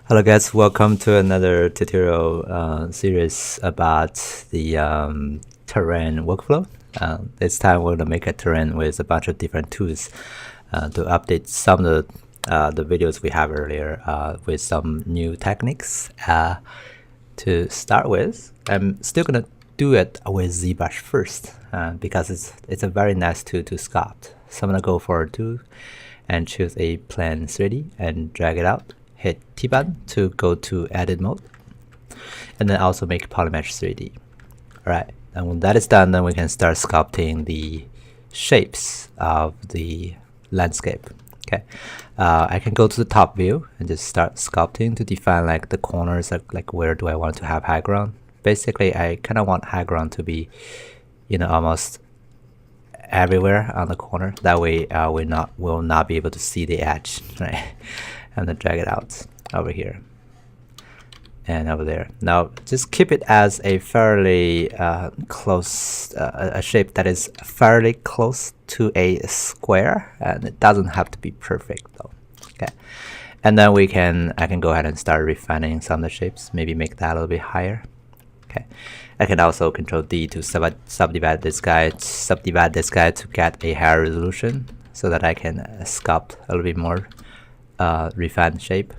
Hello guys, welcome to another tutorial series about the terrain workflow. This time we're going to make a terrain with a bunch of different tools to update some of the videos we have earlier with some new techniques. To start with, I'm still going to do it with ZBrush first because it's a very nice tool to sculpt. So I'm going to go for a tool and choose a plane 3D and drag it out. Hit T button to go to edit mode, and then also make polymesh 3D. Alright, and when that is done, then we can start sculpting the shapes of the landscape. Okay, I can go to the top view and just start sculpting to define like the corners, like where do I want to have high ground. Basically, I kind of want high ground to be, almost everywhere on the corner. That way, we'll not be able to see the edge, right? And then drag it out over here and over there. Now just keep it as a fairly close, a shape that is fairly close to a square, and it doesn't have to be perfect though. Okay, and then I can go ahead and start refining some of the shapes, maybe make that a little bit higher. Okay, I can also Control D to subdivide this guy to get a higher resolution so that I can sculpt a little bit more refined shape.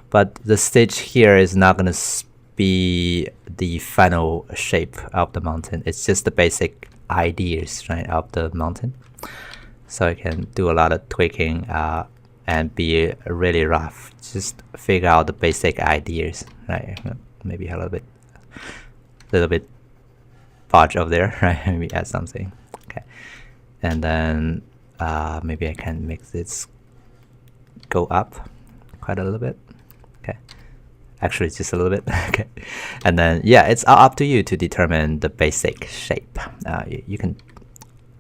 But the stage here is not going to be the final shape of the mountain. It's just the basic ideas, right, of the mountain. So I can do a lot of tweaking and be really rough. Just figure out the basic ideas, right? Maybe a little bit bodge over there, right? Maybe add something. Okay, and then maybe I can make this go up quite a little bit. Okay, actually just a little bit. Okay, and then yeah, it's up to you to determine the basic shape. You can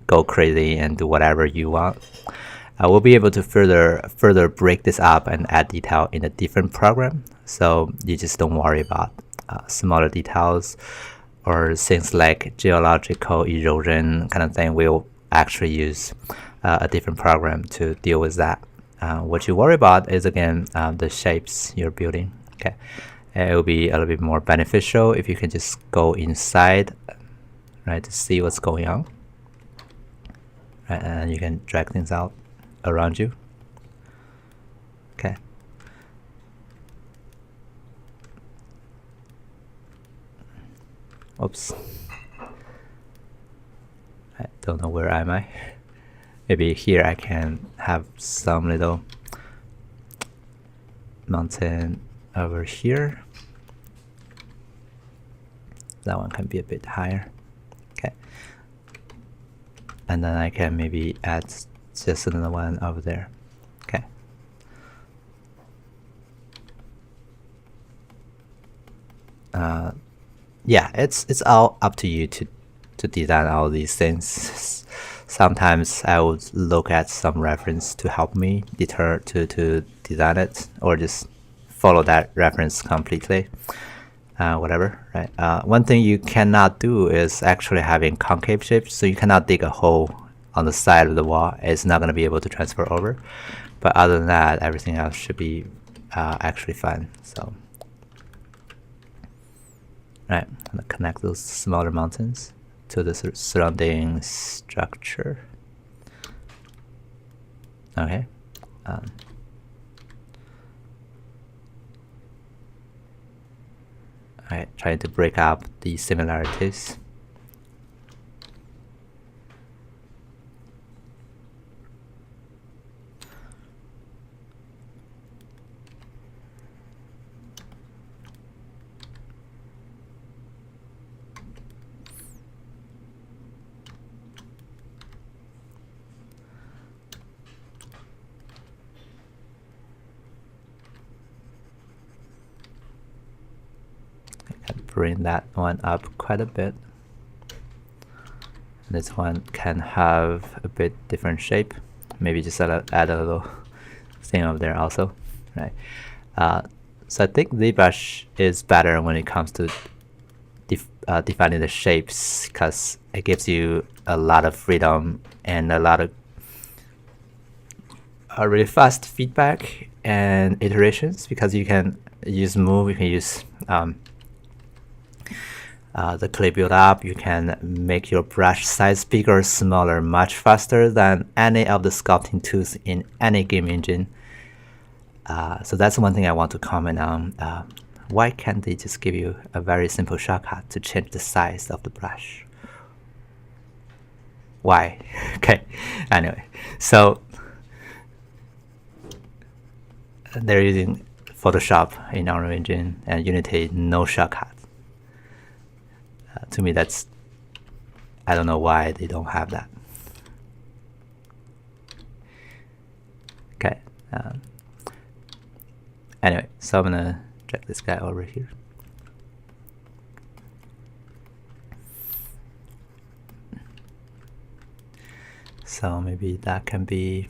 go crazy and do whatever you want. We'll be able to further break this up and add detail in a different program, so you just don't worry about smaller details or things like geological erosion kind of thing. We'll actually use a different program to deal with that. What you worry about is again the shapes you're building. Okay, it will be a little bit more beneficial if you can just go inside, right, to see what's going on, right, and you can drag things out around you. Okay. Oops. I don't know where am I. Maybe here I can have some little mountain over here. That one can be a bit higher. Okay. And then I can maybe add just another one over there. Okay. Yeah, it's all up to you to design all these things. Sometimes I would look at some reference to help me to design it, or just follow that reference completely. Whatever, right? One thing you cannot do is actually having concave shapes, so you cannot dig a hole on the side of the wall. It's not going to be able to transfer over. But other than that, everything else should be actually fine. So, right, I'm going to connect those smaller mountains to the surrounding structure. Okay. Alright, trying to break up the similarities. Bring that one up quite a bit. This one can have a bit different shape. Maybe just add a little thing over there also, right? So I think ZBrush is better when it comes to defining the shapes, because it gives you a lot of freedom and a lot of really fast feedback and iterations, because you can use move, you can use the clay build up. You can make your brush size bigger or smaller much faster than any of the sculpting tools in any game engine. So that's one thing I want to comment on. Why can't they just give you a very simple shortcut to change the size of the brush? Why? Okay, anyway, so they're using Photoshop in Unreal Engine and Unity, no shortcut. To me, that's, I don't know why they don't have that. Okay. Anyway, so I'm gonna drag this guy over here. So maybe that can be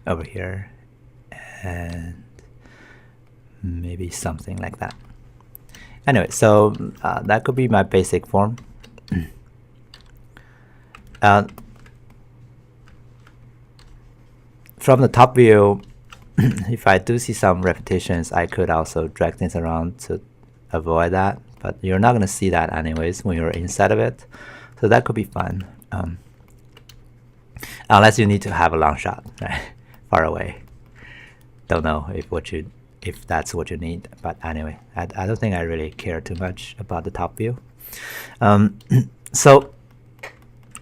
over here, and maybe something like that. Anyway, so that could be my basic form. From the top view, if I do see some repetitions, I could also drag things around to avoid that, but you're not going to see that anyways when you're inside of it. So that could be fun, unless you need to have a long shot, right? Far away. Don't know if that's what you need, but anyway, I don't think I really care too much about the top view. So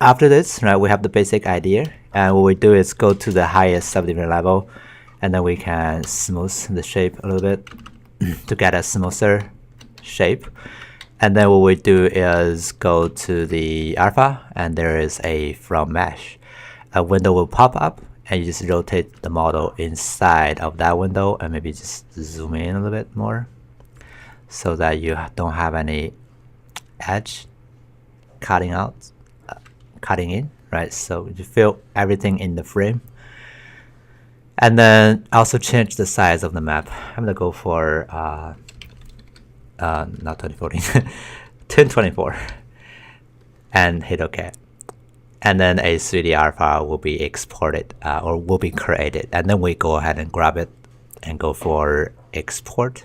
after this, right, we have the basic idea, and what we do is go to the highest subdivision level, and then we can smooth the shape a little bit to get a smoother shape. And then what we do is go to the alpha, and there is a from mesh. A window will pop up, and you just rotate the model inside of that window, and maybe just zoom in a little bit more so that you don't have any edge cutting in, right? So you feel everything in the frame. And then also change the size of the map. I'm gonna go for not 2014, 1024, and hit OK. And then a 3D alpha will be exported or will be created, and then we go ahead and grab it and go for export.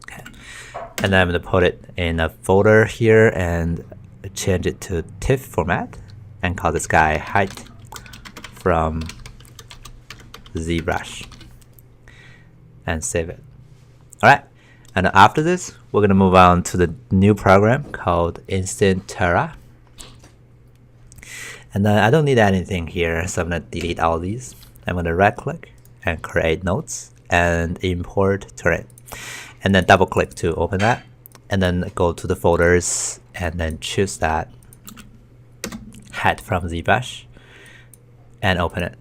Okay. And then I'm gonna put it in a folder here and change it to TIFF format and call this guy height from ZBrush and save it. All right, and after this, we're gonna move on to the new program called Instant Terra. And then I don't need anything here, so I'm gonna delete all these. I'm gonna right click and create nodes and import terrain, and then double click to open that, and then go to the folders and then choose that height from ZBrush and open it.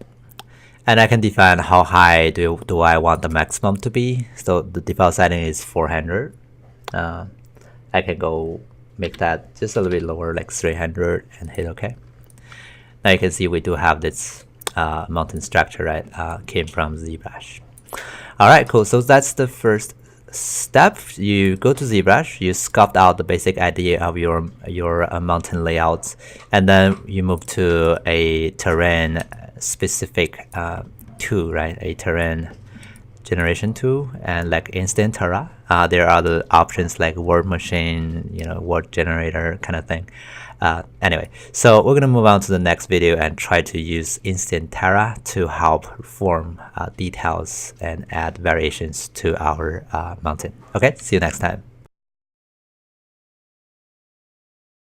And I can define how high do I want the maximum to be. So the default setting is 400. I can go make that just a little bit lower, like 300, and hit OK. Now you can see we do have this mountain structure, right? Came from ZBrush. All right, cool. So that's the first step. You go to ZBrush, you sculpt out the basic idea of your mountain layout, and then you move to a terrain specific tool, right? A terrain generation tool, and like Instant Terra. There are other options like word machine, word generator kind of thing. Anyway, so we're gonna move on to the next video and try to use Instant Terra to help form details and add variations to our mountain. Okay, see you next time.